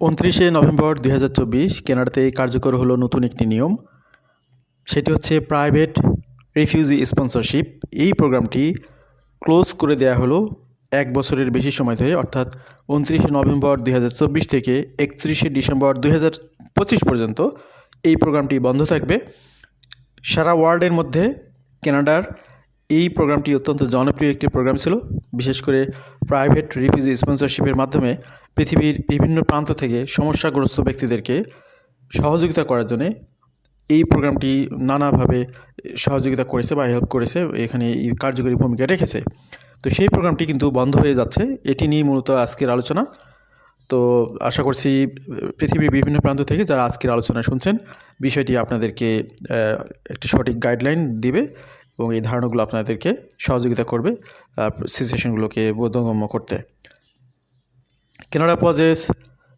29শে November 2024 কানাডাতে কার্যকর হলো নতুন একটি নিয়ম। সেটি হচ্ছে প্রাইভেট রিফিউজি স্পন্সরশিপ। এই প্রোগ্রামটি ক্লোজ করে দেয়া হলো 1 বছরের বেশি সময় ধরে, অর্থাৎ 29শে নভেম্বর 2024 থেকে 31শে ডিসেম্বর 2025 পর্যন্ত এই প্রোগ্রামটি বন্ধ থাকবে। সারা ওয়ার্ল্ডের মধ্যে কানাডার এই প্রোগ্রামটি অত্যন্ত জনপ্রিয় একটি প্রোগ্রাম ছিল। বিশেষ করে প্রাইভেট রিফিউজি স্পন্সরশিপের মাধ্যমে পৃথিবীর বিভিন্ন প্রান্ত থেকে সমস্যাগ্রস্ত ব্যক্তিদেরকে সহযোগিতা করার জন্য এই প্রোগ্রামটি নানাভাবে সহযোগিতা করেছে বা হেল্প করেছে, এখানে কার্যকরী ভূমিকা রেখেছে। তো সেই প্রোগ্রামটি কিন্তু বন্ধ হয়ে যাচ্ছে। এটি নিয়ে মূলত আজকের আলোচনা। তো আশা করছি পৃথিবীর বিভিন্ন প্রান্ত থেকে যারা আজকের আলোচনা শুনছেন, বিষয়টি আপনাদেরকে একটি সঠিক গাইডলাইন দিবে এবং এই ধারণাগুলো আপনাদেরকে সহযোগিতা করবে সিচুয়েশনগুলোকে বোধগম্য করতে। Canada poses